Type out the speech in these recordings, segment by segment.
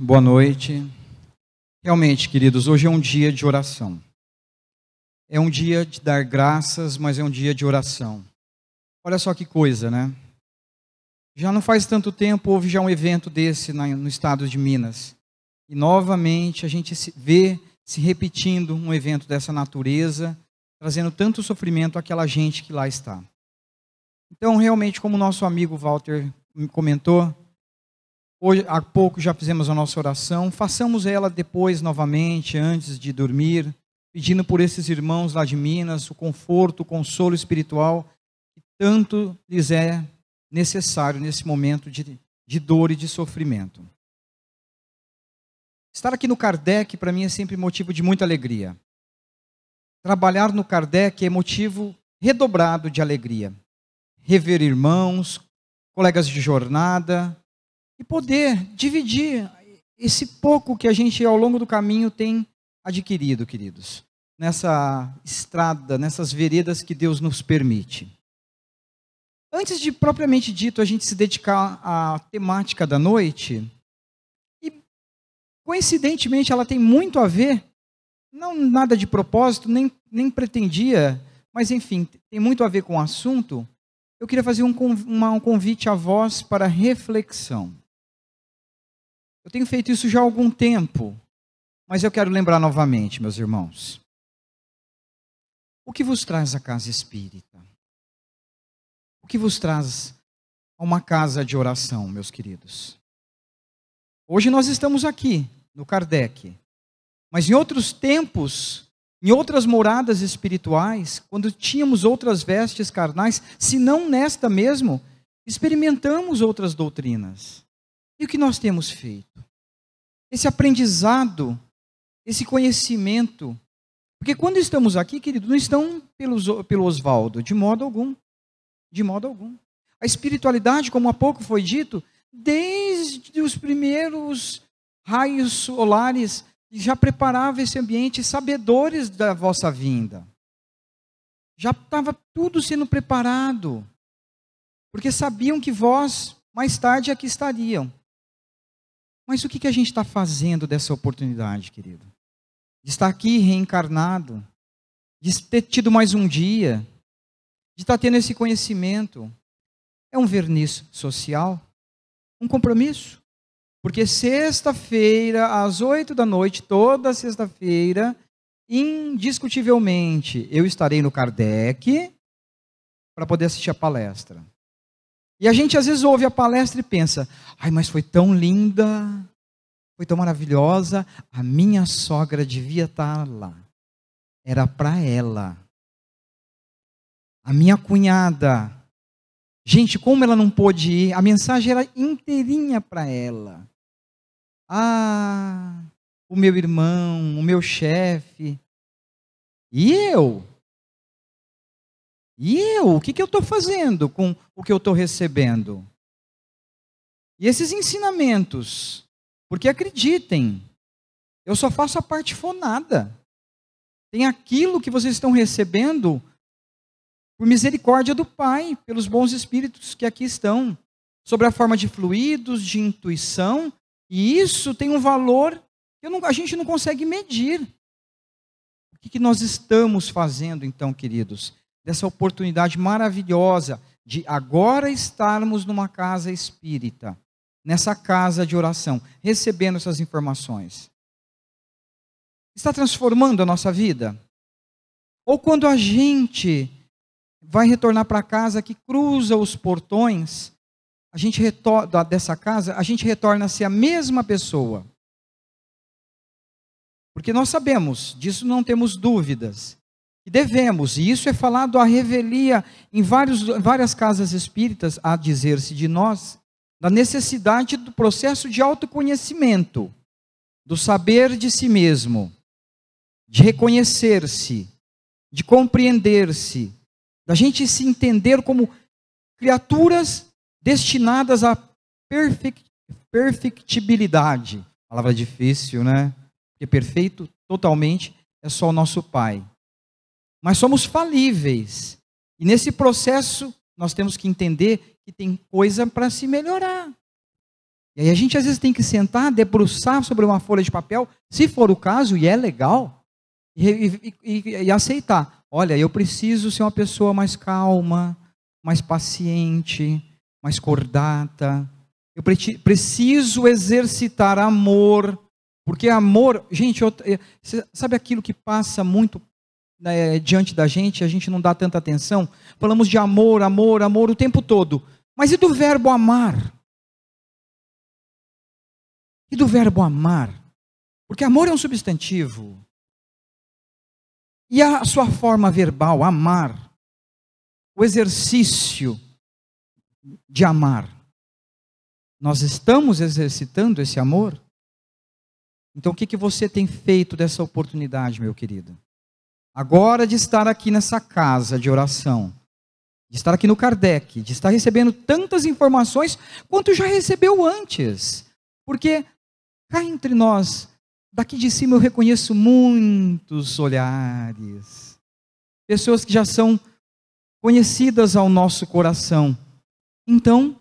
boa noite. Realmente, queridos, hoje é um dia de oração. É um dia de dar graças, mas é um dia de oração. Olha só que coisa, né? Já não faz tanto tempo, houve já um evento desse no estado de Minas. E novamente a gente vê se repetindo um evento dessa natureza, trazendo tanto sofrimento àquela gente que lá está. Então, realmente, como o nosso amigo Walter comentou, hoje, há pouco já fizemos a nossa oração, façamos ela depois novamente, antes de dormir, pedindo por esses irmãos lá de Minas, o conforto, o consolo espiritual, que tanto lhes é necessário nesse momento de dor e de sofrimento. Estar aqui no Kardec, para mim, é sempre motivo de muita alegria. Trabalhar no Kardec é motivo redobrado de alegria. Rever irmãos, colegas de jornada, e poder dividir esse pouco que a gente ao longo do caminho tem adquirido, queridos, nessa estrada, nessas veredas que Deus nos permite. Antes de propriamente dito a gente se dedicar à temática da noite, e coincidentemente ela tem muito a ver, não nada de propósito, nem pretendia, mas enfim, tem muito a ver com o assunto, eu queria fazer um convite a vós para reflexão. Eu tenho feito isso já há algum tempo, mas eu quero lembrar novamente, meus irmãos. O que vos traz a casa espírita? O que vos traz a uma casa de oração, meus queridos? Hoje nós estamos aqui, no Kardec, mas em outros tempos, em outras moradas espirituais, quando tínhamos outras vestes carnais, se não nesta mesmo, experimentamos outras doutrinas. E o que nós temos feito? Esse aprendizado, esse conhecimento. Porque quando estamos aqui, querido, não estão pelo Oswaldo, de modo algum. De modo algum. A espiritualidade, como há pouco foi dito, desde os primeiros raios solares, já preparava esse ambiente, sabedores da vossa vinda. Já estava tudo sendo preparado. Porque sabiam que vós, mais tarde, aqui estariam. Mas o que a gente está fazendo dessa oportunidade, querido? De estar aqui reencarnado, de ter tido mais um dia, de estar tendo esse conhecimento. É um verniz social, um compromisso. Porque sexta-feira, às 20h, toda sexta-feira, indiscutivelmente, eu estarei no Kardec para poder assistir a palestra. E a gente às vezes ouve a palestra e pensa, ai, mas foi tão linda, foi tão maravilhosa, a minha sogra devia estar lá. Era para ela. A minha cunhada, gente, como ela não pôde ir, a mensagem era inteirinha para ela. Ah, o meu irmão, o meu chefe. E eu? E eu? O que eu estou fazendo com o que eu estou recebendo? E esses ensinamentos, porque acreditem, eu só faço a parte fonada. Tem aquilo que vocês estão recebendo por misericórdia do Pai, pelos bons espíritos que aqui estão, sobre a forma de fluidos, de intuição, e isso tem um valor que a gente não consegue medir. O que nós estamos fazendo então, queridos? Dessa oportunidade maravilhosa de agora estarmos numa casa espírita, nessa casa de oração, recebendo essas informações. Está transformando a nossa vida? Ou quando a gente vai retornar para casa, que cruza os portões, a gente retorna dessa casa, a gente retorna a ser a mesma pessoa. Porque nós sabemos, disso não temos dúvidas, que devemos, e isso é falado à revelia em várias casas espíritas, a dizer-se de nós, da necessidade do processo de autoconhecimento, do saber de si mesmo, de reconhecer-se, de compreender-se, da gente se entender como criaturas destinadas à perfectibilidade. Palavra difícil, né? Porque perfeito, totalmente, é só o nosso Pai. Mas somos falíveis. E nesse processo, nós temos que entender que tem coisa para se melhorar. E aí a gente às vezes tem que sentar, debruçar sobre uma folha de papel, se for o caso, e é legal, e aceitar. Olha, eu preciso ser uma pessoa mais calma, mais paciente, mais cordata. Eu preciso exercitar amor, porque amor, gente, sabe aquilo que passa muito diante da gente, a gente não dá tanta atenção? Falamos de amor, amor, amor o tempo todo. Mas e do verbo amar? E do verbo amar? Porque amor é um substantivo. E a sua forma verbal, amar, o exercício de amar, nós estamos exercitando esse amor? Então o que você tem feito dessa oportunidade, meu querido? Agora de estar aqui nessa casa de oração, de estar aqui no Kardec, de estar recebendo tantas informações quanto já recebeu antes. Porque cá entre nós, daqui de cima eu reconheço muitos olhares. Pessoas que já são conhecidas ao nosso coração. Então,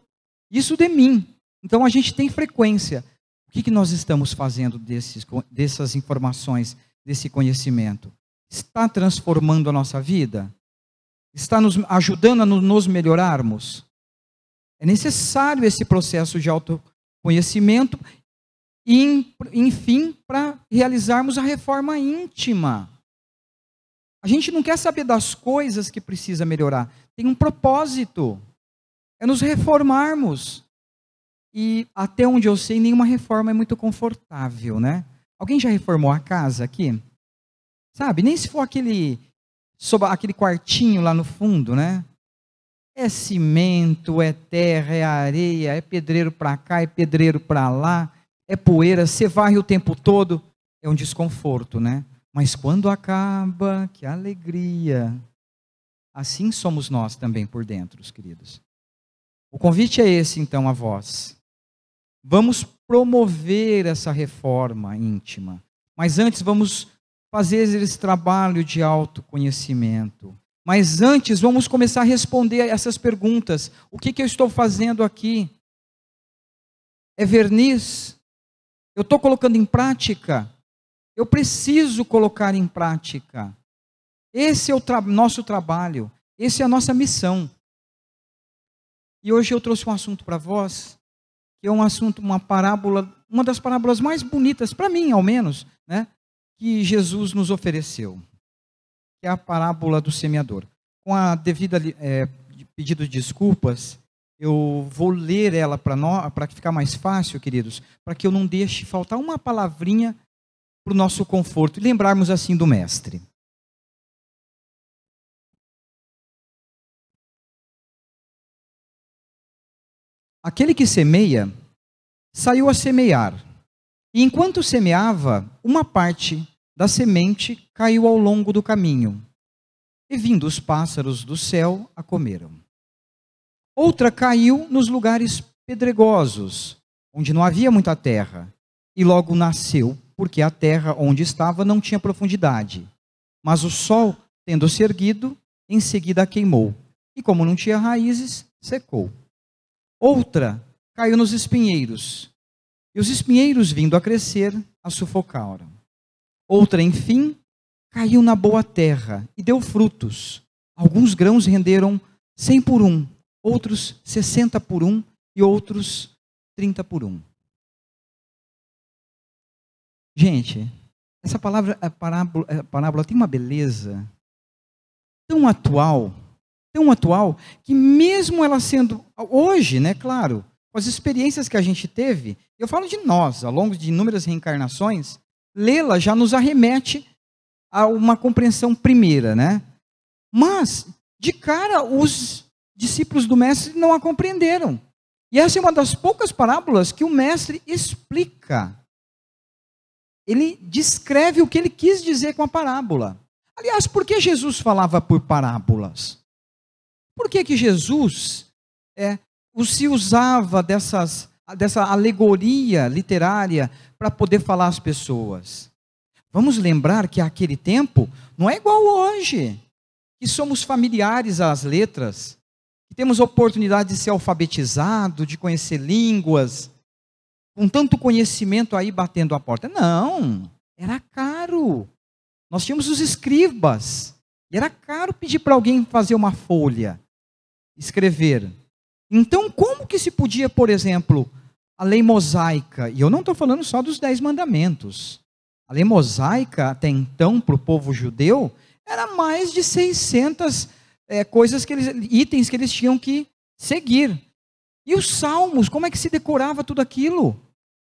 isso de mim. Então a gente tem frequência. O que nós estamos fazendo dessas informações, desse conhecimento? Está transformando a nossa vida? Está nos ajudando a nos melhorarmos? É necessário esse processo de autoconhecimento e, enfim, para realizarmos a reforma íntima. A gente não quer saber das coisas que precisa melhorar. Tem um propósito. É nos reformarmos. E até onde eu sei, nenhuma reforma é muito confortável, né? Alguém já reformou a casa aqui? Sabe, nem se for aquele quartinho lá no fundo, né? É cimento, é terra, é areia, é pedreiro para cá, é pedreiro para lá, é poeira, você varre o tempo todo, é um desconforto, né? Mas quando acaba, que alegria. Assim somos nós também por dentro, queridos. O convite é esse, então, a vós. Vamos promover essa reforma íntima. Mas antes vamos fazer esse trabalho de autoconhecimento. Mas antes vamos começar a responder a essas perguntas. O que eu estou fazendo aqui? É verniz? Eu estou colocando em prática? Eu preciso colocar em prática. Esse é o nosso trabalho. Essa é a nossa missão. E hoje eu trouxe um assunto para vós, que é um assunto, uma parábola, uma das parábolas mais bonitas, para mim ao menos, né, que Jesus nos ofereceu, que é a parábola do semeador. Com a devida pedido de desculpas, eu vou ler ela para ficar mais fácil, queridos, para que eu não deixe faltar uma palavrinha para o nosso conforto e lembrarmos assim do Mestre. Aquele que semeia, saiu a semear. E enquanto semeava, uma parte da semente caiu ao longo do caminho. E vindo os pássaros do céu, a comeram. Outra caiu nos lugares pedregosos, onde não havia muita terra. E logo nasceu, porque a terra onde estava não tinha profundidade. Mas o sol, tendo-se erguido, em seguida a queimou. E como não tinha raízes, secou. Outra caiu nos espinheiros, e os espinheiros, vindo a crescer, a sufocaram. Outra, enfim, caiu na boa terra e deu frutos. Alguns grãos renderam 100 por 1, outros 60 por 1 e outros 30 por 1. Gente, essa parábola tem uma beleza tão atual, que mesmo ela sendo, hoje, né, claro, com as experiências que a gente teve, eu falo de nós, ao longo de inúmeras reencarnações, lê-la já nos arremete a uma compreensão primeira, né? Mas, de cara, os discípulos do Mestre não a compreenderam. E essa é uma das poucas parábolas que o Mestre explica. Ele descreve o que ele quis dizer com a parábola. Aliás, por que Jesus falava por parábolas? Por que Jesus se usava dessa alegoria literária para poder falar às pessoas? Vamos lembrar que aquele tempo não é igual hoje, que somos familiares às letras, que temos oportunidade de ser alfabetizado, de conhecer línguas. com tanto conhecimento aí batendo a porta. Não, era caro. Nós tínhamos os escribas. E era caro pedir para alguém fazer uma folha, escrever. Então, como que se podia, por exemplo, a lei mosaica? E eu não estou falando só dos 10 mandamentos. A lei mosaica, até então, para o povo judeu, era mais de 600 itens que eles tinham que seguir. E os salmos, como é que se decorava tudo aquilo?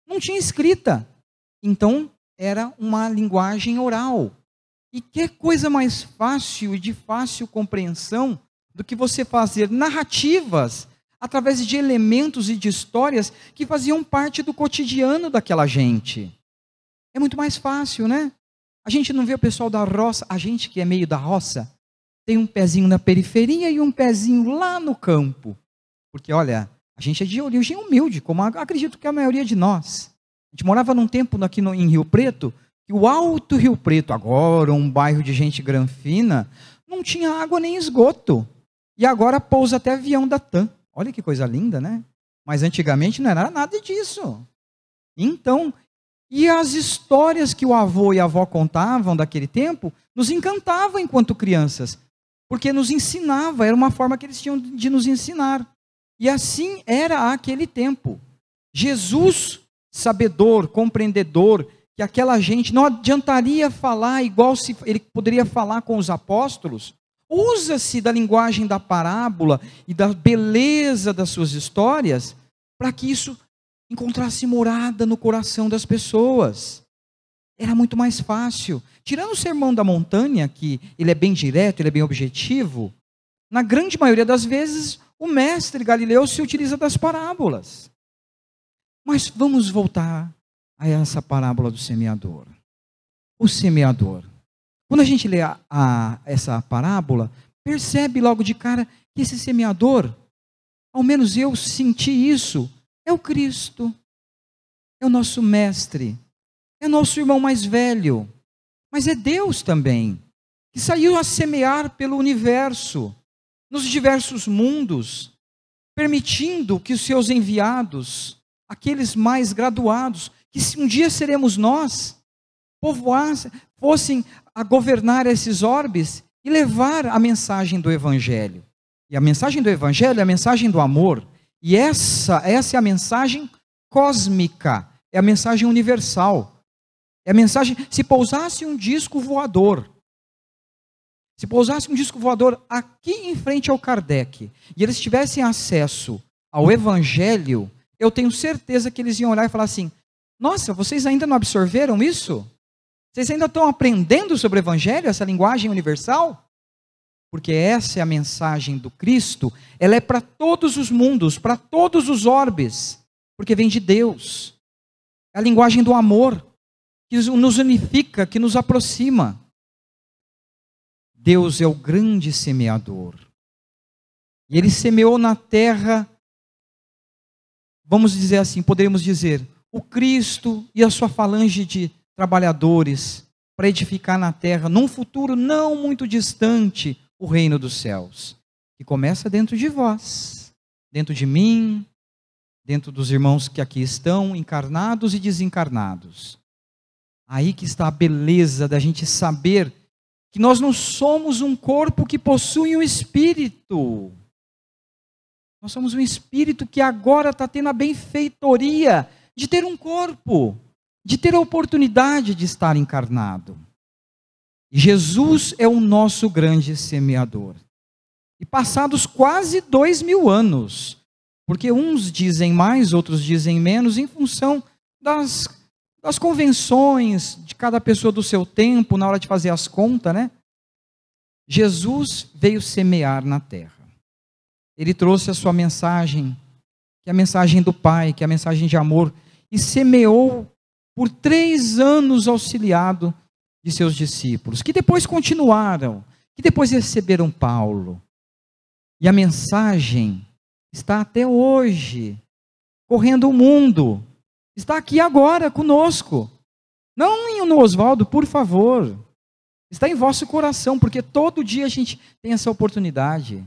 Não tinha escrita. Então, era uma linguagem oral. E que coisa mais fácil e de fácil compreensão do que você fazer narrativas através de elementos e de histórias que faziam parte do cotidiano daquela gente. É muito mais fácil, né? A gente não vê o pessoal da roça, a gente que é meio da roça, tem um pezinho na periferia e um pezinho lá no campo. Porque, olha, a gente é de origem humilde, como acredito que a maioria de nós. A gente morava num tempo aqui em Rio Preto, que o Alto Rio Preto, agora um bairro de gente granfina, não tinha água nem esgoto. E agora pousa até avião da TAM. Olha que coisa linda, né? Mas antigamente não era nada disso. Então, e as histórias que o avô e a avó contavam daquele tempo, nos encantavam enquanto crianças. Porque nos ensinava, era uma forma que eles tinham de nos ensinar. E assim era aquele tempo. Jesus, sabedor, compreendedor, que aquela gente não adiantaria falar igual se ele poderia falar com os apóstolos, usa-se da linguagem da parábola e da beleza das suas histórias para que isso encontrasse morada no coração das pessoas. Era muito mais fácil. Tirando o Sermão da Montanha, que ele é bem direto, ele é bem objetivo, na grande maioria das vezes o mestre Galileu se utiliza das parábolas. Mas vamos voltar a essa parábola do semeador. O semeador. Quando a gente lê essa parábola, percebe logo de cara que esse semeador, ao menos eu senti isso, é o Cristo, é o nosso mestre, é nosso irmão mais velho, mas é Deus também, que saiu a semear pelo universo, nos diversos mundos, permitindo que os seus enviados, aqueles mais graduados, que um dia seremos nós, fossem a governar esses orbes e levar a mensagem do Evangelho. E a mensagem do Evangelho é a mensagem do amor. E essa é a mensagem cósmica, é a mensagem universal. É a mensagem, se pousasse um disco voador aqui em frente ao Kardec, e eles tivessem acesso ao Evangelho, eu tenho certeza que eles iam olhar e falar assim: nossa, vocês ainda não absorveram isso? Vocês ainda estão aprendendo sobre o Evangelho, essa linguagem universal? Porque essa é a mensagem do Cristo, ela é para todos os mundos, para todos os orbes, porque vem de Deus. É a linguagem do amor, que nos unifica, que nos aproxima. Deus é o grande semeador. E Ele semeou na terra, vamos dizer assim, poderíamos dizer, o Cristo e a sua falange de trabalhadores para edificar na terra, num futuro não muito distante, o reino dos céus, que começa dentro de vós, dentro de mim, dentro dos irmãos que aqui estão, encarnados e desencarnados. Aí que está a beleza da gente saber que nós não somos um corpo que possui um espírito. Nós somos um espírito que agora está tendo a benfeitoria de ter um corpo, de ter a oportunidade de estar encarnado. E Jesus é o nosso grande semeador. E passados quase 2000 anos, porque uns dizem mais, outros dizem menos, em função das convenções de cada pessoa do seu tempo, na hora de fazer as contas, né? Jesus veio semear na terra. Ele trouxe a sua mensagem, que é a mensagem do Pai, que é a mensagem de amor, e semeou por 3 anos auxiliado de seus discípulos, que depois continuaram, que depois receberam Paulo. E a mensagem está até hoje, correndo o mundo, está aqui agora conosco. Não no Oswaldo, por favor. Está em vosso coração, porque todo dia a gente tem essa oportunidade.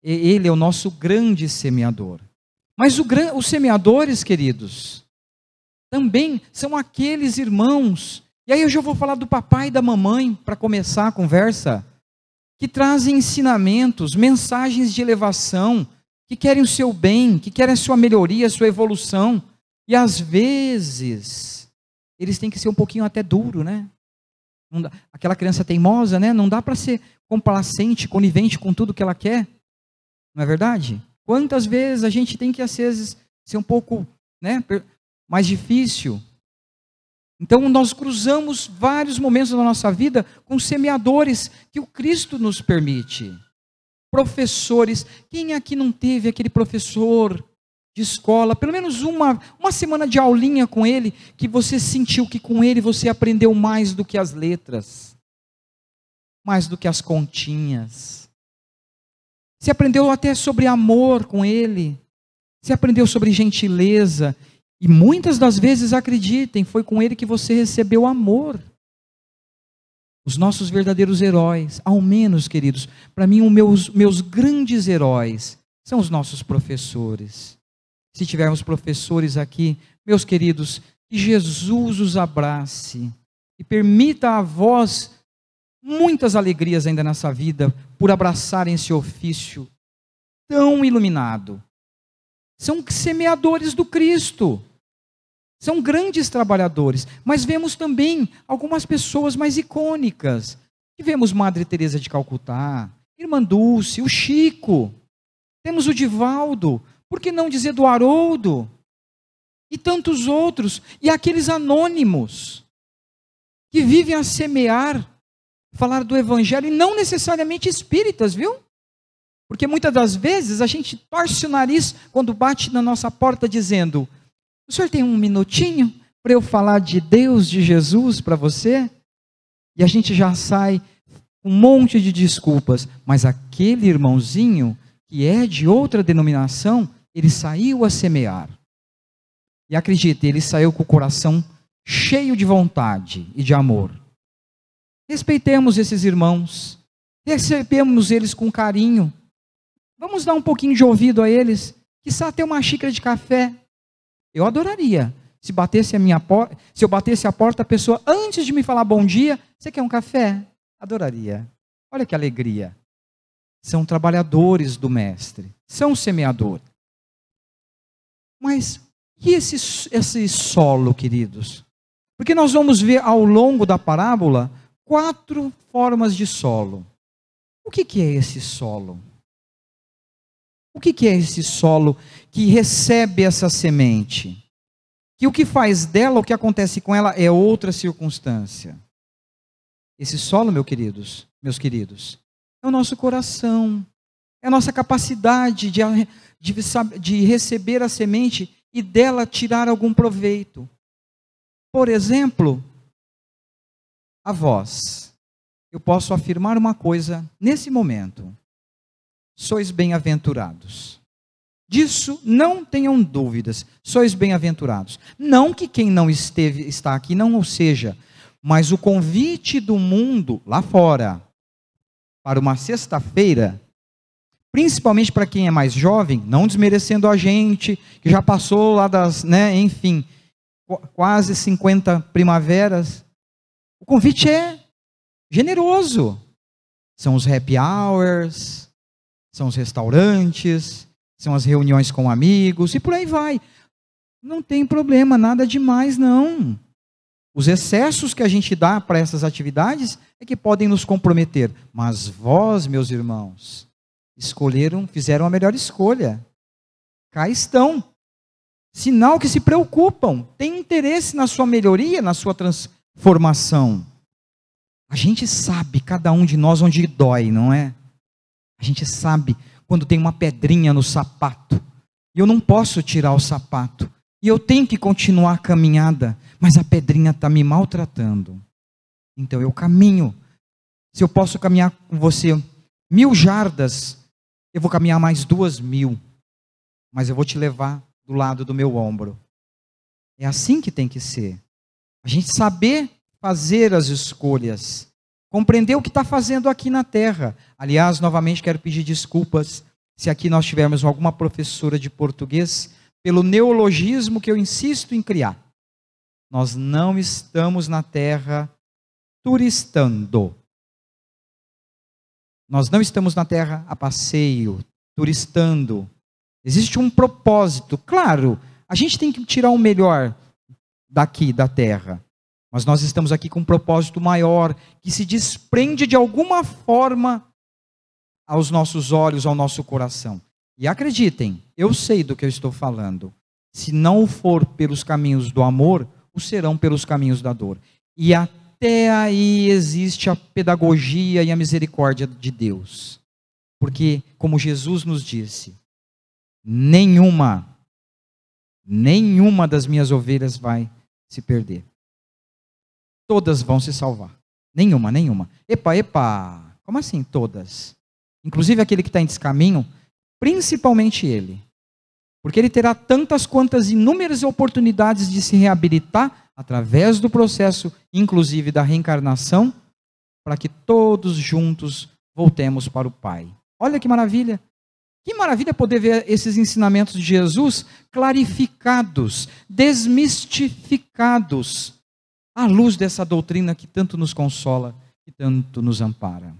Ele é o nosso grande semeador. Mas os semeadores, queridos, também são aqueles irmãos, e aí eu já vou falar do papai e da mamãe, para começar a conversa, que trazem ensinamentos, mensagens de elevação, que querem o seu bem, que querem a sua melhoria, a sua evolução, e às vezes, eles têm que ser um pouquinho até duro, né? Não dá, aquela criança teimosa, né? Não dá para ser complacente, conivente com tudo que ela quer, não é verdade? Quantas vezes a gente tem que, às vezes, ser um pouco, né, mais difícil. Então, nós cruzamos vários momentos da nossa vida com semeadores que o Cristo nos permite. Professores, quem aqui não teve aquele professor de escola, pelo menos uma semana de aulinha com ele, que você sentiu que com ele você aprendeu mais do que as letras, mais do que as continhas. Você aprendeu até sobre amor com ele, você aprendeu sobre gentileza, e muitas das vezes, acreditem, foi com ele que você recebeu amor. Os nossos verdadeiros heróis, ao menos, queridos, para mim, os meus grandes heróis são os nossos professores. Se tivermos professores aqui, meus queridos, que Jesus os abrace e permita a vós muitas alegrias ainda nessa vida por abraçarem esse ofício tão iluminado. São semeadores do Cristo. São grandes trabalhadores, mas vemos também algumas pessoas mais icônicas. Tivemos Madre Teresa de Calcutá, Irmã Dulce, o Chico, temos o Divaldo, por que não dizer do Haroldo? E tantos outros, e aqueles anônimos, que vivem a semear, falar do Evangelho, e não necessariamente espíritas, viu? Porque muitas das vezes a gente torce o nariz quando bate na nossa porta dizendo: o senhor tem um minutinho para eu falar de Deus, de Jesus para você? E a gente já sai com um monte de desculpas. Mas aquele irmãozinho que é de outra denominação, ele saiu a semear. E acredite, ele saiu com o coração cheio de vontade e de amor. Respeitemos esses irmãos, recebemos eles com carinho. Vamos dar um pouquinho de ouvido a eles, quiçá ter uma xícara de café. Eu adoraria, se eu batesse a porta, a pessoa, antes de me falar bom dia, você quer um café? Adoraria. Olha que alegria. São trabalhadores do Mestre, são semeadores. Mas, e esse solo, queridos? Porque nós vamos ver ao longo da parábola 4 formas de solo. O que é esse solo? O que é esse solo que recebe essa semente? Que o que faz dela, o que acontece com ela, é outra circunstância. Esse solo, meus queridos, é o nosso coração, é a nossa capacidade de receber a semente e dela tirar algum proveito. Por exemplo, a vós, eu posso afirmar uma coisa nesse momento: sois bem-aventurados. Disso não tenham dúvidas, sois bem-aventurados. Não que quem não está aqui não o seja, mas o convite do mundo lá fora, para uma sexta-feira, principalmente para quem é mais jovem, não desmerecendo a gente, que já passou lá das, enfim, quase 50 primaveras, o convite é generoso. São os happy hours, são os restaurantes, são as reuniões com amigos e por aí vai. Não tem problema, nada demais não. Os excessos que a gente dá para essas atividades é que podem nos comprometer. Mas vós, meus irmãos, fizeram a melhor escolha. Cá estão. Sinal que se preocupam, têm interesse na sua melhoria, na sua transformação. A gente sabe, cada um de nós, onde dói, não é? A gente sabe quando tem uma pedrinha no sapato, e eu não posso tirar o sapato, e eu tenho que continuar a caminhada, mas a pedrinha está me maltratando. Então eu caminho. Se eu posso caminhar com você 1000 jardas, eu vou caminhar mais 2000, mas eu vou te levar do lado do meu ombro. É assim que tem que ser. A gente saber fazer as escolhas, compreender o que está fazendo aqui na terra. Aliás, novamente quero pedir desculpas se aqui nós tivermos alguma professora de português, pelo neologismo que eu insisto em criar. Nós não estamos na terra turistando. Nós não estamos na terra a passeio, turistando. Existe um propósito. Claro, a gente tem que tirar o melhor daqui, da terra. Mas nós estamos aqui com um propósito maior, que se desprende de alguma forma aos nossos olhos, ao nosso coração. E acreditem, eu sei do que eu estou falando. Se não for pelos caminhos do amor, o serão pelos caminhos da dor. E até aí existe a pedagogia e a misericórdia de Deus. Porque, como Jesus nos disse, nenhuma das minhas ovelhas vai se perder. Todas vão se salvar. Nenhuma. Epa, como assim todas? Inclusive aquele que está em descaminho, principalmente ele. Porque ele terá tantas quantas inúmeras oportunidades de se reabilitar através do processo, inclusive da reencarnação, para que todos juntos voltemos para o Pai. Olha que maravilha! Que maravilha poder ver esses ensinamentos de Jesus clarificados, desmistificados, à luz dessa doutrina que tanto nos consola e tanto nos ampara.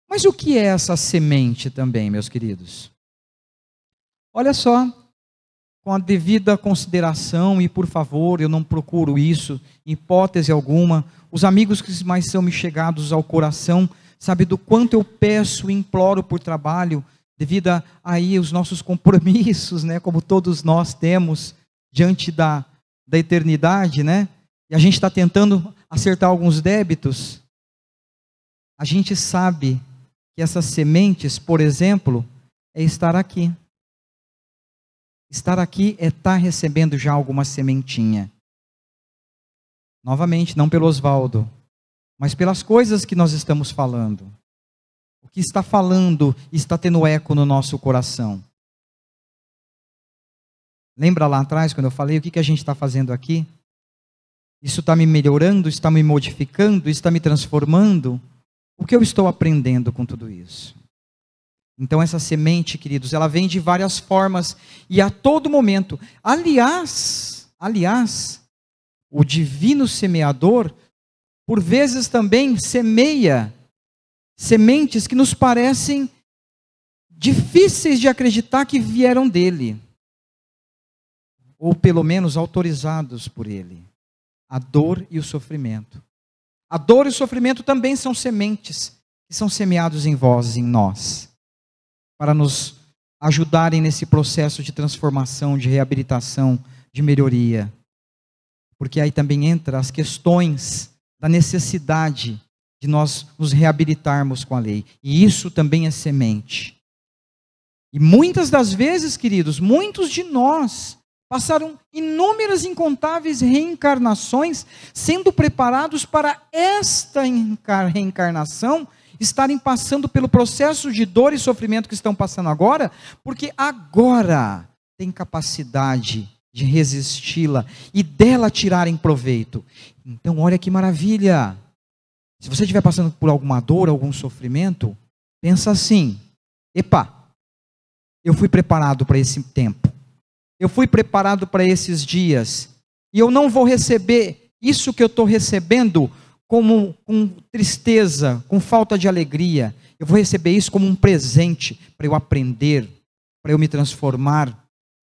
Mas o que é essa semente também, meus queridos? Olha só, com a devida consideração, e por favor, eu não procuro isso, em hipótese alguma, os amigos que mais são me chegados ao coração, sabe do quanto eu peço e imploro por trabalho, devido a aí os nossos compromissos, né, como todos nós temos, diante da eternidade, né, e a gente está tentando acertar alguns débitos. A gente sabe que essas sementes, por exemplo, é estar aqui. Estar aqui é estar recebendo já alguma sementinha. Novamente, não pelo Oswaldo, mas pelas coisas que nós estamos falando. O que está falando está tendo eco no nosso coração. Lembra lá atrás, quando eu falei, o que a gente está fazendo aqui? Isso está me melhorando, está me modificando, está me transformando? O que eu estou aprendendo com tudo isso? Então essa semente, queridos, ela vem de várias formas e a todo momento. Aliás, o divino semeador, por vezes também semeia sementes que nos parecem difíceis de acreditar que vieram dele. Ou pelo menos autorizados por ele. A dor e o sofrimento. A dor e o sofrimento também são sementes que são semeados em vós, em nós, para nos ajudarem nesse processo de transformação, de reabilitação, de melhoria. Porque aí também entra as questões da necessidade de nós nos reabilitarmos com a lei. E isso também é semente. E muitas das vezes, queridos, muitos de nós passaram inúmeras, incontáveis reencarnações, sendo preparados para esta reencarnação, estarem passando pelo processo de dor e sofrimento que estão passando agora, porque agora tem capacidade de resisti-la e dela tirarem proveito. Então, olha que maravilha! Se você estiver passando por alguma dor, algum sofrimento, pensa assim: epa, eu fui preparado para esse tempo. Eu fui preparado para esses dias. E eu não vou receber isso que eu estou recebendo com tristeza, com falta de alegria. Eu vou receber isso como um presente para eu aprender, para eu me transformar,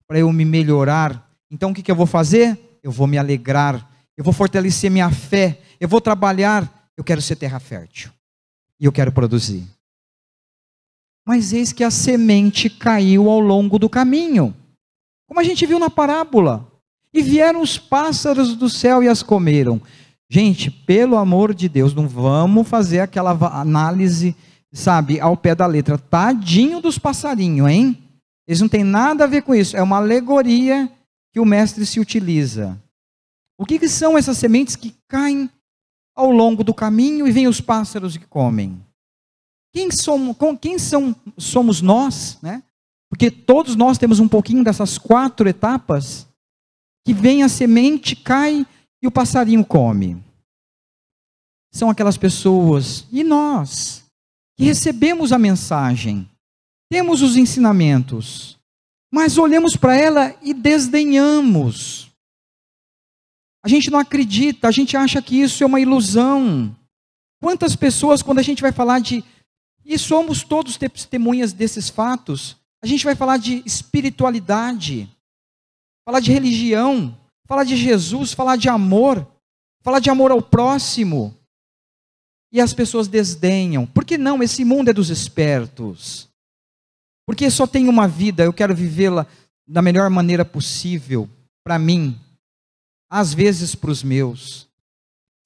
para eu me melhorar. Então o que eu vou fazer? Eu vou me alegrar, eu vou fortalecer minha fé, eu vou trabalhar, eu quero ser terra fértil. E eu quero produzir. Mas eis que a semente caiu ao longo do caminho. Como a gente viu na parábola. E vieram os pássaros do céu e as comeram. Gente, pelo amor de Deus, não vamos fazer aquela análise, sabe, ao pé da letra. Tadinho dos passarinhos, hein? Eles não têm nada a ver com isso. É uma alegoria que o mestre se utiliza. O que são essas sementes que caem ao longo do caminho e vêm os pássaros que comem? Quem somos nós, né? Porque todos nós temos um pouquinho dessas 4 etapas, que vem a semente, cai e o passarinho come. São aquelas pessoas, e nós, que recebemos a mensagem, temos os ensinamentos, mas olhamos para ela e desdenhamos. A gente não acredita, a gente acha que isso é uma ilusão. Quantas pessoas, quando a gente vai falar de... E somos todos testemunhas desses fatos. A gente vai falar de espiritualidade, falar de religião, falar de Jesus, falar de amor ao próximo. E as pessoas desdenham. Por que não? Esse mundo é dos espertos. Porque só tem uma vida, eu quero vivê-la da melhor maneira possível, para mim, às vezes para os meus.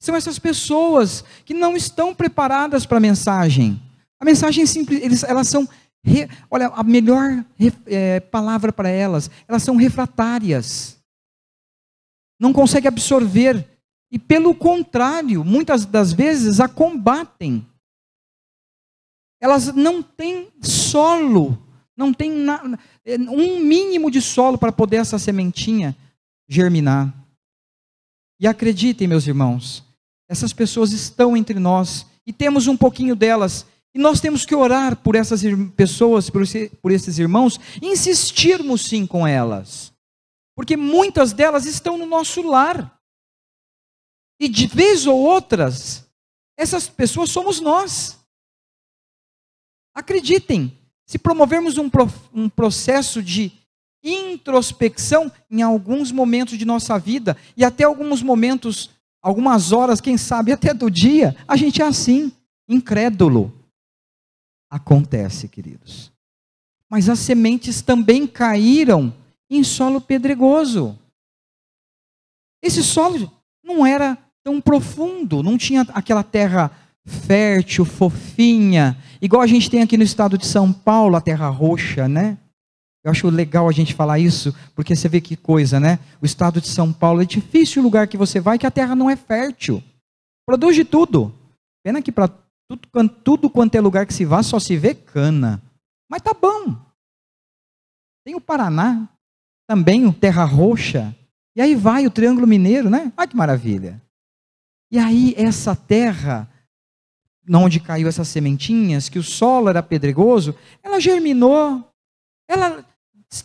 São essas pessoas que não estão preparadas para a mensagem. A mensagem simples, elas são, olha, a melhor palavra para elas são refratárias. Não conseguem absorver. E pelo contrário, muitas das vezes a combatem. Elas não têm solo, não têm um mínimo de solo para poder essa sementinha germinar. E acreditem, meus irmãos, essas pessoas estão entre nós e temos um pouquinho delas. E nós temos que orar por essas pessoas, por esses irmãos, e insistirmos sim com elas. Porque muitas delas estão no nosso lar. E de vez ou outras, essas pessoas somos nós. Acreditem, se promovermos um processo de introspecção em alguns momentos de nossa vida, e até alguns momentos, algumas horas, quem sabe até do dia, a gente é assim, incrédulo. Acontece, queridos. Mas as sementes também caíram em solo pedregoso. Esse solo não era tão profundo, não tinha aquela terra fértil, fofinha, igual a gente tem aqui no estado de São Paulo, a terra roxa, né? Eu acho legal a gente falar isso, porque você vê que coisa, né? O estado de São Paulo é difícil o lugar que você vai, que a terra não é fértil. Produz de tudo. Pena que para tudo quanto é lugar que se vá, só se vê cana. Mas tá bom. Tem o Paraná, também o terra roxa. E aí vai o Triângulo Mineiro, né? Olha que maravilha. E aí essa terra, onde caiu essas sementinhas, que o solo era pedregoso, ela germinou, ela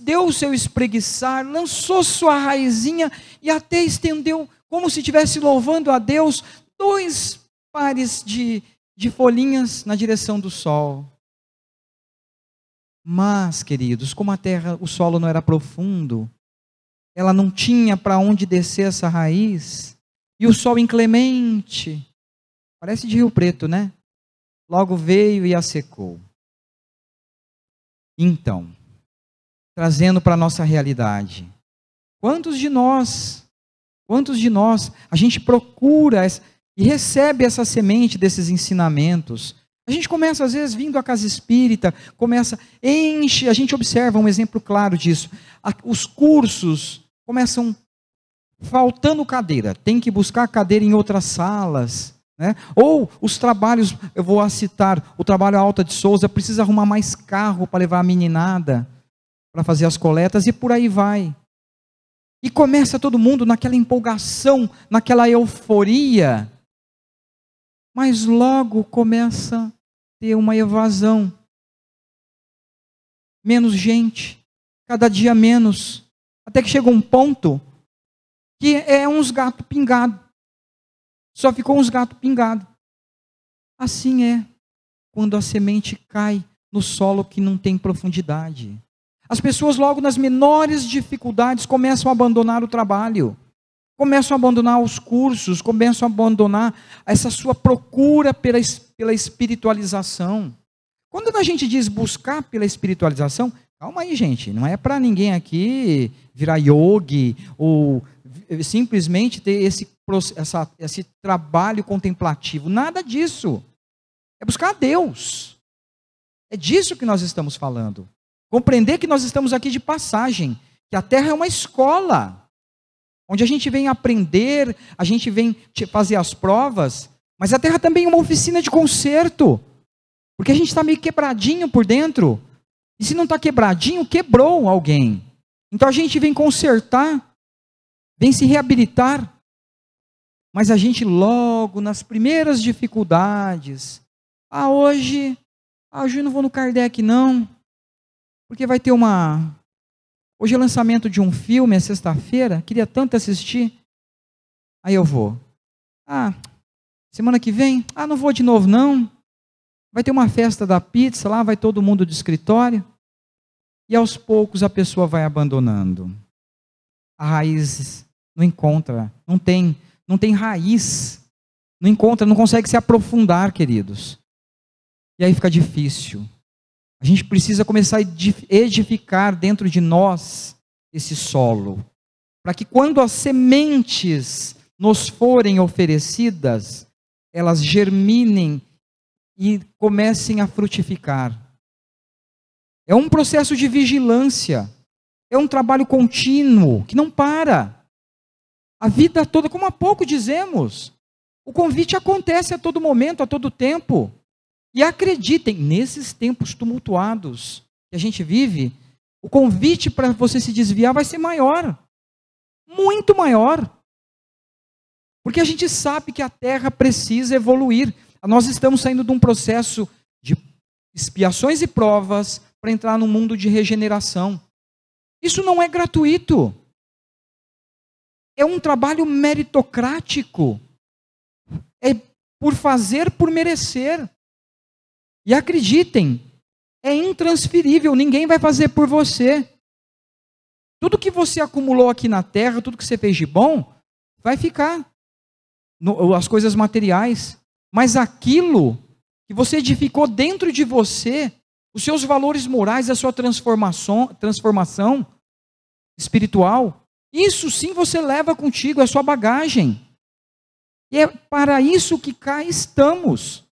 deu o seu espreguiçar, lançou sua raizinha e até estendeu, como se estivesse louvando a Deus, 2 pares de folhinhas na direção do sol. Mas, queridos, como a terra, o solo não era profundo, ela não tinha para onde descer essa raiz, e o sol inclemente, parece de Rio Preto, né? Logo veio e a secou. Então, trazendo para a nossa realidade, quantos de nós, a gente procura e recebe essa semente desses ensinamentos? A gente começa, às vezes, vindo à casa espírita, enche, a gente observa um exemplo claro disso. Os cursos começam faltando cadeira, tem que buscar cadeira em outras salas, né? Ou os trabalhos, eu vou citar, o trabalho Alta de Souza, precisa arrumar mais carro para levar a meninada, para fazer as coletas, e por aí vai. E começa todo mundo naquela empolgação, naquela euforia, mas logo começa a ter uma evasão. Menos gente, cada dia menos, até que chega um ponto que é uns gatos pingados. Só ficou uns gatos pingados. Assim é quando a semente cai no solo que não tem profundidade. As pessoas logo nas menores dificuldades começam a abandonar o trabalho, começam a abandonar os cursos, começam a abandonar essa sua procura pela espiritualização. Quando a gente diz buscar pela espiritualização, calma aí, gente, não é para ninguém aqui virar yogi ou simplesmente ter esse trabalho contemplativo, nada disso. É buscar a Deus. É disso que nós estamos falando. Compreender que nós estamos aqui de passagem, que a terra é uma escola, onde a gente vem aprender, a gente vem fazer as provas, mas a terra também é uma oficina de conserto, porque a gente está meio quebradinho por dentro, e se não está quebradinho, quebrou alguém. Então a gente vem consertar, vem se reabilitar, mas a gente logo nas primeiras dificuldades, hoje eu não vou no Kardec não, porque vai ter hoje é o lançamento de um filme, é sexta-feira, queria tanto assistir. Aí eu vou. Semana que vem? Não vou de novo não. Vai ter uma festa da pizza lá, vai todo mundo do escritório. E aos poucos a pessoa vai abandonando. A raiz não encontra, não tem raiz. Não encontra, não consegue se aprofundar, queridos. E aí fica difícil. A gente precisa começar a edificar dentro de nós esse solo. Para que quando as sementes nos forem oferecidas, elas germinem e comecem a frutificar. É um processo de vigilância. É um trabalho contínuo, que não para. A vida toda, como há pouco dizemos, o convite acontece a todo momento, a todo tempo. E acreditem, nesses tempos tumultuados que a gente vive, o convite para você se desviar vai ser maior. Muito maior. Porque a gente sabe que a terra precisa evoluir. Nós estamos saindo de um processo de expiações e provas para entrar num mundo de regeneração. Isso não é gratuito. É um trabalho meritocrático. É por fazer, por merecer. E acreditem, é intransferível, ninguém vai fazer por você. Tudo que você acumulou aqui na terra, tudo que você fez de bom, vai ficar. As coisas materiais. Mas aquilo que você edificou dentro de você, os seus valores morais, a sua transformação espiritual, isso sim você leva contigo, é sua bagagem. E é para isso que cá estamos.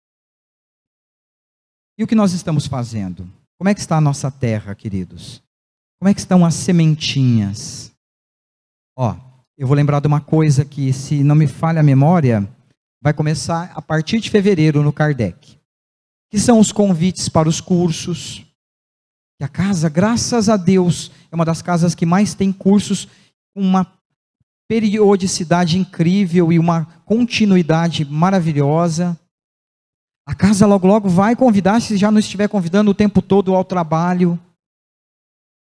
E o que nós estamos fazendo? Como é que está a nossa terra, queridos? Como é que estão as sementinhas? Eu vou lembrar de uma coisa que, se não me falha a memória, vai começar a partir de fevereiro no Kardec. Que são os convites para os cursos. E a casa, graças a Deus, é uma das casas que mais tem cursos com uma periodicidade incrível e uma continuidade maravilhosa. A casa logo logo vai convidar, se já não estiver convidando o tempo todo, ao trabalho.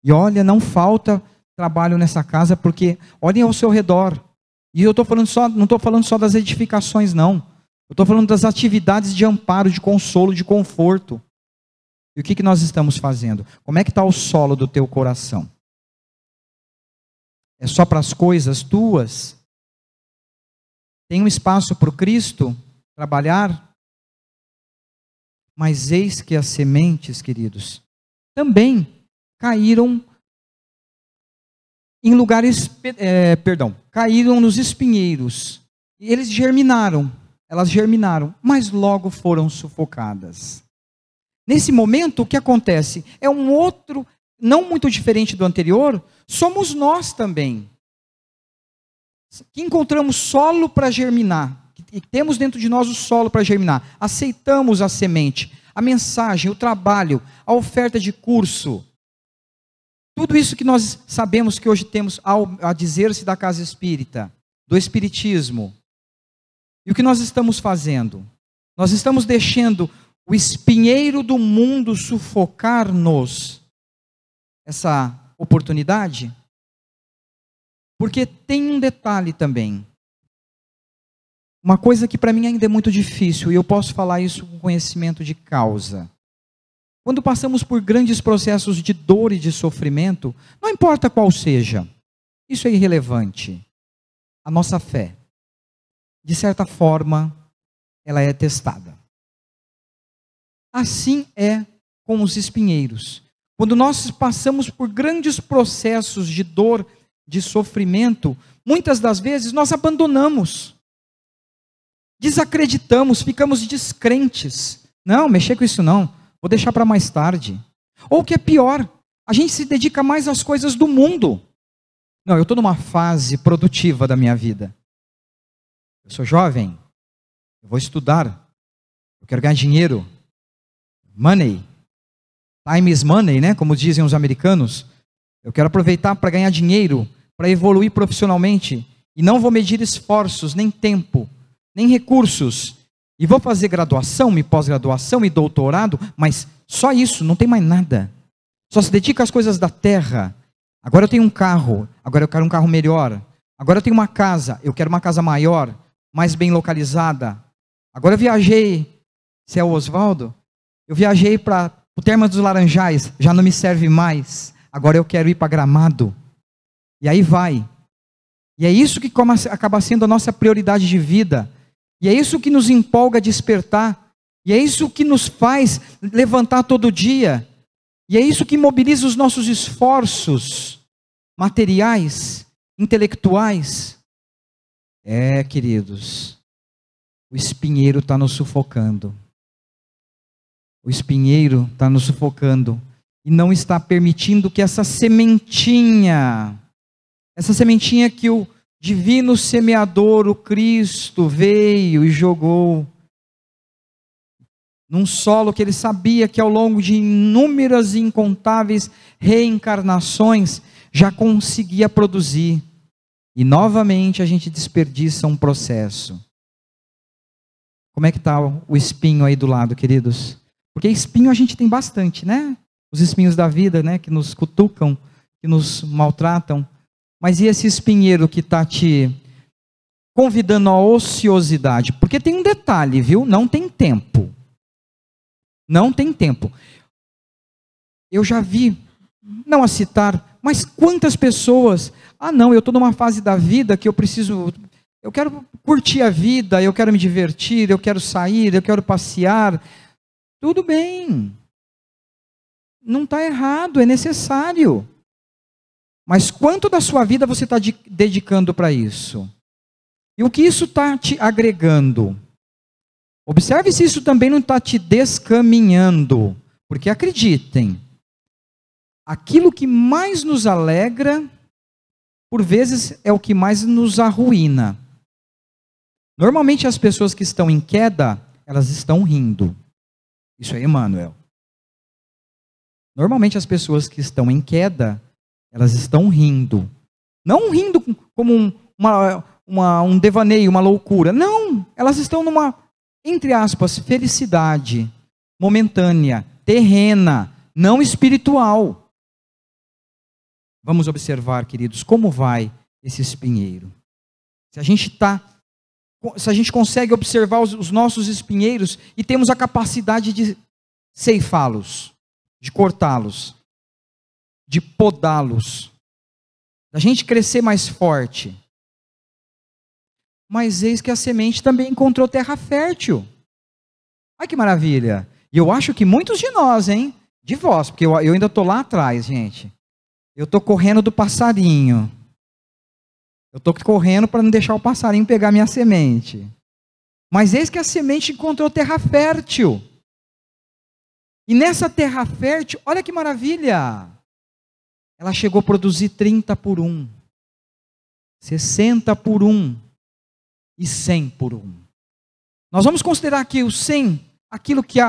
E olha, não falta trabalho nessa casa, porque olhem ao seu redor. E eu não estou falando só das edificações, não. Eu estou falando das atividades de amparo, de consolo, de conforto. E o que nós estamos fazendo? Como é que está o solo do teu coração? É só para as coisas tuas? Tem um espaço para o Cristo trabalhar? Mas eis que as sementes, queridos, também caíram em lugares, caíram nos espinheiros. E elas germinaram, mas logo foram sufocadas. Nesse momento, o que acontece? É um outro, não muito diferente do anterior, somos nós também. Que encontramos solo para germinar. E temos dentro de nós o solo para germinar. Aceitamos a semente, a mensagem, o trabalho, a oferta de curso. Tudo isso que nós sabemos que hoje temos a dizer-se da casa espírita, do espiritismo. E o que nós estamos fazendo? Nós estamos deixando o espinheiro do mundo sufocar-nos essa oportunidade? Porque tem um detalhe também. Uma coisa que para mim ainda é muito difícil, e eu posso falar isso com conhecimento de causa. Quando passamos por grandes processos de dor e de sofrimento, não importa qual seja, isso é irrelevante. A nossa fé, de certa forma, ela é testada. Assim é com os espinheiros. Quando nós passamos por grandes processos de dor, de sofrimento, muitas das vezes nós abandonamos. Desacreditamos, ficamos descrentes. Não, mexer com isso não, vou deixar para mais tarde. Ou o que é pior, a gente se dedica mais às coisas do mundo. Não, eu estou numa fase produtiva da minha vida. Eu sou jovem, eu vou estudar, eu quero ganhar dinheiro. Money, time is money, né? Como dizem os americanos. Eu quero aproveitar para ganhar dinheiro, para evoluir profissionalmente. E não vou medir esforços, nem tempo, nem recursos. E vou fazer graduação, e pós-graduação e doutorado, mas só isso, não tem mais nada. só se dedica às coisas da terra. Agora eu tenho um carro, agora eu quero um carro melhor. Agora eu tenho uma casa, eu quero uma casa maior, mais bem localizada. Agora eu viajei, se é o Oswaldo, eu viajei para o Termas dos Laranjais, já não me serve mais. Agora eu quero ir para Gramado. E aí vai. E é isso que acaba sendo a nossa prioridade de vida. E é isso que nos empolga a despertar. E é isso que nos faz levantar todo dia. E é isso que mobiliza os nossos esforços materiais, intelectuais. Queridos, o espinheiro está nos sufocando. O espinheiro está nos sufocando e não está permitindo que essa sementinha que o divino semeador, o Cristo, veio e jogou num solo que ele sabia que ao longo de inúmeras e incontáveis reencarnações já conseguia produzir. E novamente a gente desperdiça um processo. Como é que está o espinho aí do lado, queridos? Porque espinho a gente tem bastante, né? Os espinhos da vida, né? Que nos cutucam, que nos maltratam. Mas e esse espinheiro que está te convidando à ociosidade? Porque tem um detalhe, viu? Não tem tempo. Não tem tempo. Eu já vi, não a citar, mas quantas pessoas... não, eu estou numa fase da vida que eu quero curtir a vida, eu quero me divertir, eu quero sair, eu quero passear. Tudo bem. Não está errado, é necessário. Mas quanto da sua vida você está dedicando para isso? E o que isso está te agregando? Observe se isso também não está te descaminhando. Porque acreditem, aquilo que mais nos alegra, por vezes, é o que mais nos arruína. Normalmente as pessoas que estão em queda, elas estão rindo. Isso é Emmanuel. Normalmente as pessoas que estão em queda, elas estão rindo. Não rindo como um devaneio, uma loucura. Não, elas estão numa, entre aspas, felicidade momentânea, terrena, não espiritual. Vamos observar, queridos, como vai esse espinheiro. Se a gente consegue observar os nossos espinheiros e temos a capacidade de ceifá-los, de cortá-los, de podá-los, da gente crescer mais forte. Mas eis que a semente também encontrou terra fértil. Olha que maravilha. E eu acho que muitos de nós, de vós, porque eu ainda estou lá atrás, gente. Eu estou correndo do passarinho. Eu estou correndo para não deixar o passarinho pegar minha semente. Mas eis que a semente encontrou terra fértil. E nessa terra fértil, olha que maravilha. Ela chegou a produzir 30 por 1, 60 por 1 e 100 por 1. Nós vamos considerar aqui o 100, aquilo que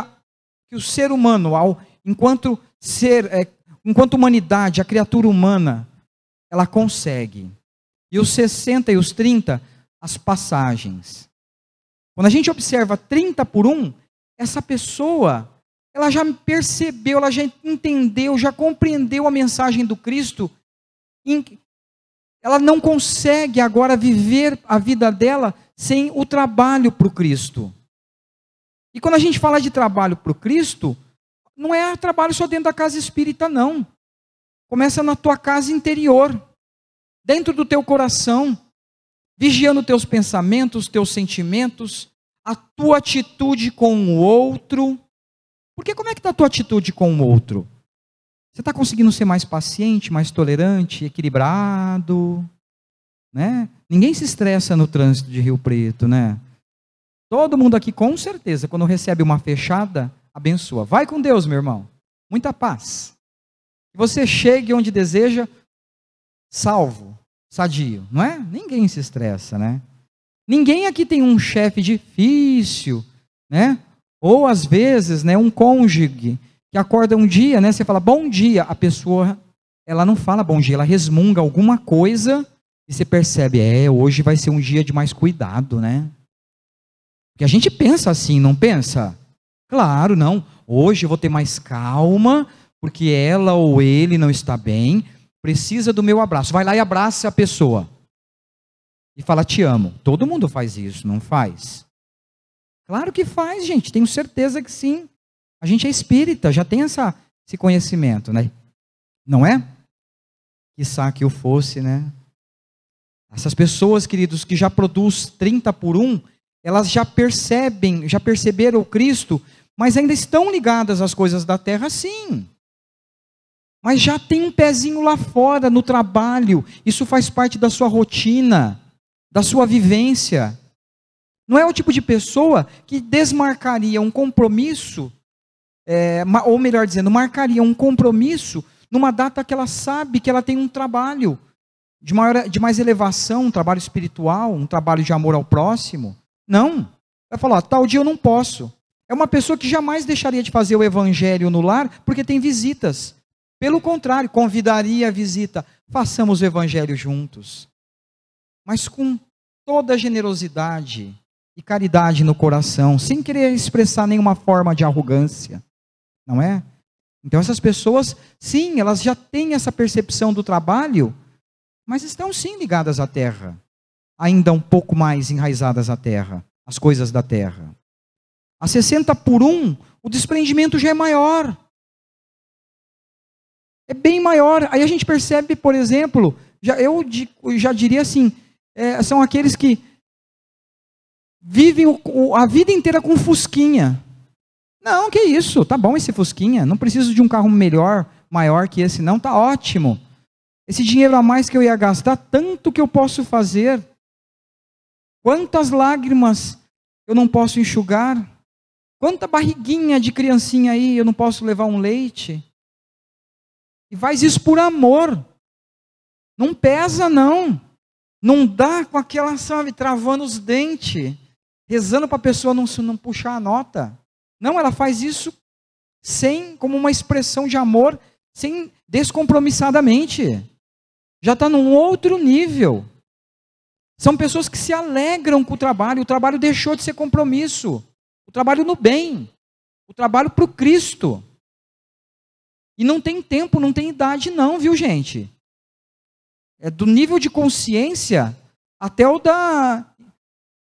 o ser humano, enquanto humanidade, a criatura humana, ela consegue. E os 60 e os 30, as passagens. Quando a gente observa 30 por 1, essa pessoa, ela já percebeu, ela já entendeu, já compreendeu a mensagem do Cristo. Ela não consegue agora viver a vida dela sem o trabalho para o Cristo. E quando a gente fala de trabalho para o Cristo, não é trabalho só dentro da casa espírita, não. Começa na tua casa interior, dentro do teu coração, vigiando teus pensamentos, teus sentimentos, a tua atitude com o outro. Porque como é que está a tua atitude com o outro? Você está conseguindo ser mais paciente, mais tolerante, equilibrado? Né? Ninguém se estressa no trânsito de Rio Preto, né? Todo mundo aqui, com certeza, quando recebe uma fechada, abençoa. Vai com Deus, meu irmão. Muita paz. Que você chegue onde deseja, salvo, sadio, não é? Ninguém se estressa, né? Ninguém aqui tem um chefe difícil, né? Ou às vezes, né, um cônjuge que acorda um dia, né, você fala bom dia, a pessoa, ela não fala bom dia, ela resmunga alguma coisa e você percebe, hoje vai ser um dia de mais cuidado, né? Porque a gente pensa assim, não pensa? Claro, não. Hoje eu vou ter mais calma, porque ela ou ele não está bem, precisa do meu abraço. Vai lá e abraça a pessoa. E fala, te amo. Todo mundo faz isso, não faz? Claro que faz, gente. Tenho certeza que sim. A gente é espírita, já tem esse conhecimento, né? Não é? Quiçá que eu fosse, né? Essas pessoas, queridos, que já produz 30 por 1, elas já perceberam o Cristo, mas ainda estão ligadas às coisas da terra, sim. Mas já tem um pezinho lá fora, no trabalho. Isso faz parte da sua rotina, da sua vivência. Não é o tipo de pessoa que desmarcaria um compromisso, ou melhor dizendo, marcaria um compromisso numa data que ela sabe que ela tem um trabalho de mais elevação, um trabalho espiritual, um trabalho de amor ao próximo. Não. Vai falar, tal dia eu não posso. É uma pessoa que jamais deixaria de fazer o evangelho no lar porque tem visitas. Pelo contrário, convidaria a visita. Façamos o evangelho juntos. Mas com toda a generosidade e caridade no coração, sem querer expressar nenhuma forma de arrogância. Não é? Então essas pessoas, sim, elas já têm essa percepção do trabalho, mas estão sim ligadas à terra. Ainda um pouco mais enraizadas à terra, às coisas da terra. A 60 por 1, o desprendimento já é maior. É bem maior. Aí a gente percebe, por exemplo, eu já diria assim, são aqueles que vivem a vida inteira com fusquinha. Não, que isso, tá bom esse fusquinha, não preciso de um carro melhor, maior que esse não, tá ótimo. Esse dinheiro a mais que eu ia gastar, tanto que eu posso fazer. Quantas lágrimas eu não posso enxugar? Quanta barriguinha de criancinha aí eu não posso levar um leite? E faz isso por amor. Não pesa não. Não dá com aquela, sabe, travando os dentes, rezando para a pessoa não puxar a nota. Não, ela faz isso como uma expressão de amor, descompromissadamente. Já está num outro nível. São pessoas que se alegram com o trabalho deixou de ser compromisso. O trabalho no bem, o trabalho para o Cristo. E não tem tempo, não tem idade não, viu gente? É do nível de consciência até o da...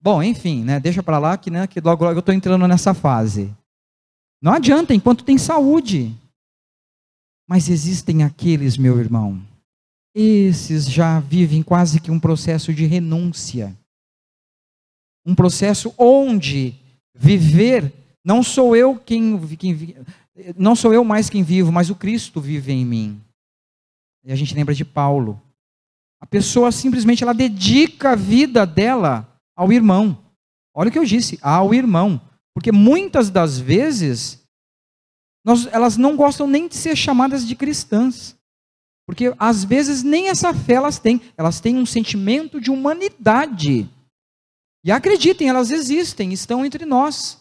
Bom, enfim, né? Deixa para lá que logo eu estou entrando nessa fase. Não adianta, enquanto tem saúde. Mas existem aqueles, meu irmão, esses já vivem quase que um processo de renúncia. Um processo onde viver, não sou eu não sou eu mais quem vivo, mas o Cristo vive em mim. E a gente lembra de Paulo. A pessoa simplesmente ela dedica a vida dela ao irmão. Olha o que eu disse, ao irmão. Porque muitas das vezes, elas não gostam nem de ser chamadas de cristãs. Porque às vezes nem essa fé elas têm. Elas têm um sentimento de humanidade. E acreditem, elas existem, estão entre nós.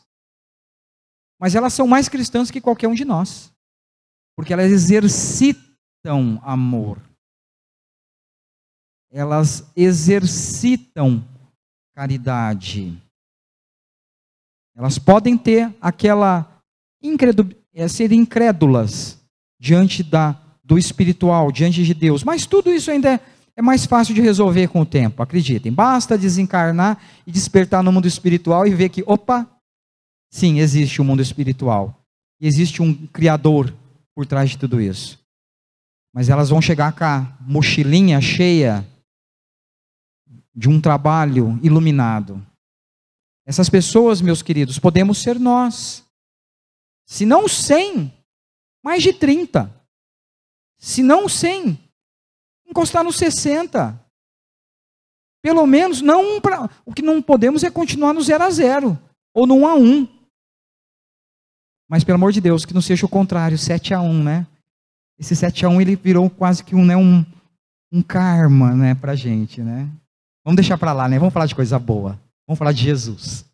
Mas elas são mais cristãs que qualquer um de nós. Porque elas exercitam amor. Elas exercitam caridade. Elas podem ter ser incrédulas diante do espiritual, diante de Deus. Mas tudo isso ainda é mais fácil de resolver com o tempo, acreditem. Basta desencarnar e despertar no mundo espiritual e ver que, opa, sim, existe um mundo espiritual. E existe um Criador por trás de tudo isso. Mas elas vão chegar com a mochilinha cheia de um trabalho iluminado. Essas pessoas, meus queridos, podemos ser nós. Se não 100, mais de 30. Se não 100, encostar nos 60. Pelo menos, o que não podemos é continuar no 0 a 0, ou no 1 a 1. Mas, pelo amor de Deus, que não seja o contrário, 7 a 1, né? Esse 7 a 1, ele virou quase que um karma, né, pra gente, né? Vamos deixar para lá, né? Vamos falar de coisa boa. Vamos falar de Jesus.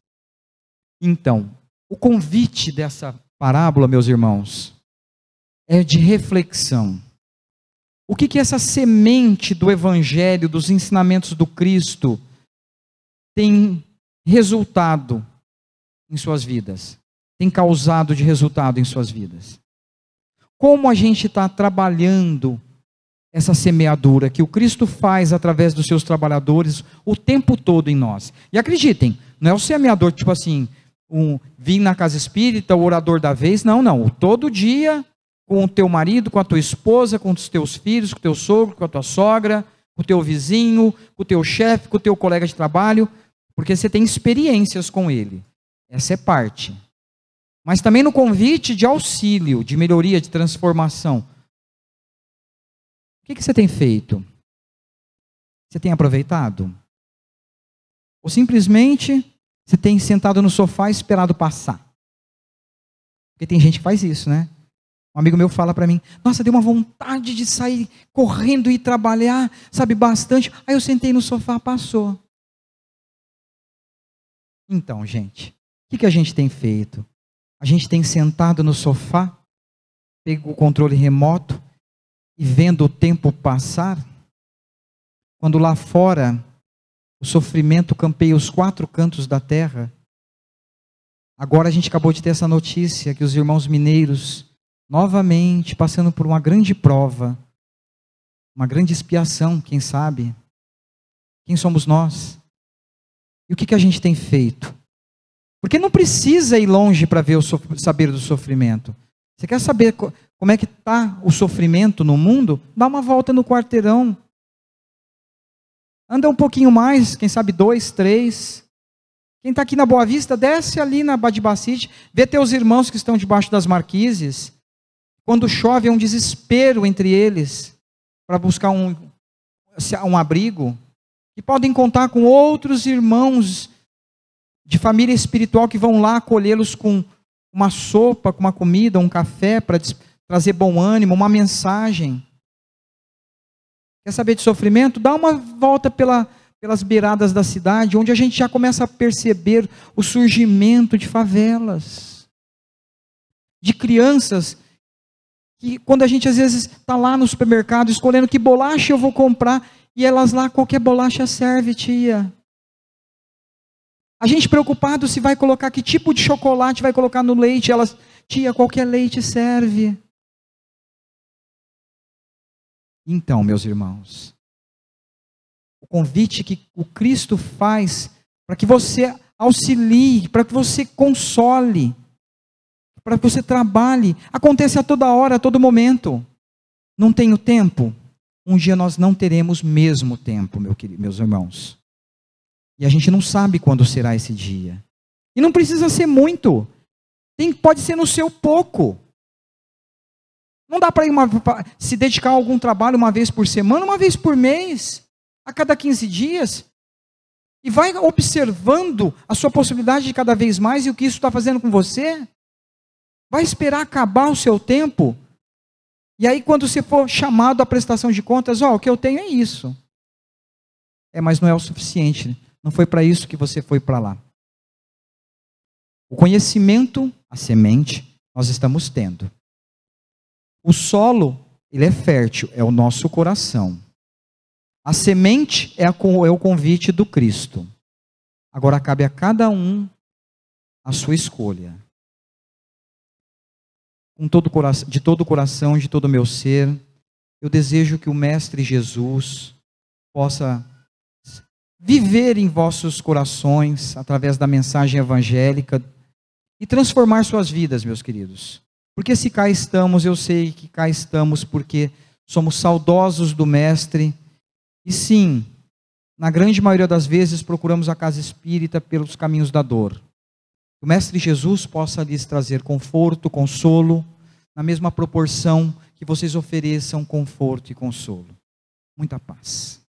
Então, o convite dessa parábola, meus irmãos, é de reflexão. O que essa semente do Evangelho, dos ensinamentos do Cristo, tem resultado em suas vidas? Tem causado de resultado em suas vidas? como a gente está trabalhando essa semeadura que o Cristo faz através dos seus trabalhadores o tempo todo em nós. E acreditem, não é o semeador tipo assim, vim na casa espírita, o orador da vez, não. Todo dia, com o teu marido, com a tua esposa, com os teus filhos, com o teu sogro, com a tua sogra, com o teu vizinho, com o teu chefe, com o teu colega de trabalho, porque você tem experiências com ele. Essa é parte. Mas também no convite de auxílio, de melhoria, de transformação. O que você tem feito? Você tem aproveitado? Ou simplesmente você tem sentado no sofá e esperado passar? Porque tem gente que faz isso, né? Um amigo meu fala para mim, nossa, deu uma vontade de sair correndo e trabalhar, sabe, bastante. Aí eu sentei no sofá, passou. Então, gente, o que a gente tem feito? A gente tem sentado no sofá, pego o controle remoto e vendo o tempo passar, quando lá fora o sofrimento campeia os 4 cantos da terra. Agora a gente acabou de ter essa notícia que os irmãos mineiros, novamente passando por uma grande prova, uma grande expiação, quem sabe? Quem somos nós? E o que a gente tem feito? Porque não precisa ir longe para ver saber do sofrimento. Você quer saber como é que está o sofrimento no mundo? Dá uma volta no quarteirão. Anda um pouquinho mais, quem sabe 2, 3. Quem está aqui na Boa Vista, desce ali na Badibacite, vê teus irmãos que estão debaixo das marquises. Quando chove é um desespero entre eles para buscar um abrigo. E podem contar com outros irmãos de família espiritual que vão lá acolhê-los com uma sopa, com uma comida, um café para trazer bom ânimo, uma mensagem. Quer saber de sofrimento? Dá uma volta pelas beiradas da cidade, onde a gente já começa a perceber o surgimento de favelas, de crianças que quando a gente às vezes está lá no supermercado escolhendo que bolacha eu vou comprar, e elas lá, qualquer bolacha serve, tia. A gente preocupado se vai colocar, que tipo de chocolate vai colocar no leite, elas, tia, qualquer leite serve. Então, meus irmãos, o convite que o Cristo faz para que você auxilie, para que você console, para que você trabalhe, acontece a toda hora, a todo momento. Não tenho tempo? Um dia nós não teremos mesmo tempo, meus irmãos. E a gente não sabe quando será esse dia. E não precisa ser muito. Pode ser no seu pouco. Não dá para se dedicar a algum trabalho uma vez por semana, uma vez por mês, a cada 15 dias. E vai observando a sua possibilidade de cada vez mais e o que isso está fazendo com você. Vai esperar acabar o seu tempo. E aí quando você for chamado à prestação de contas, o que eu tenho é isso. Mas não é o suficiente. Não foi para isso que você foi para lá. O conhecimento, a semente, nós estamos tendo. O solo, ele é fértil, é o nosso coração. A semente é o convite do Cristo. Agora cabe a um a sua escolha. De todo o coração, de todo o meu ser, eu desejo que o Mestre Jesus possa viver em vossos corações, através da mensagem evangélica, e transformar suas vidas, meus queridos. Porque se cá estamos, eu sei que cá estamos porque somos saudosos do Mestre, e sim, na grande maioria das vezes, procuramos a casa espírita pelos caminhos da dor. Que o Mestre Jesus possa lhes trazer conforto, consolo, na mesma proporção que vocês ofereçam conforto e consolo. Muita paz.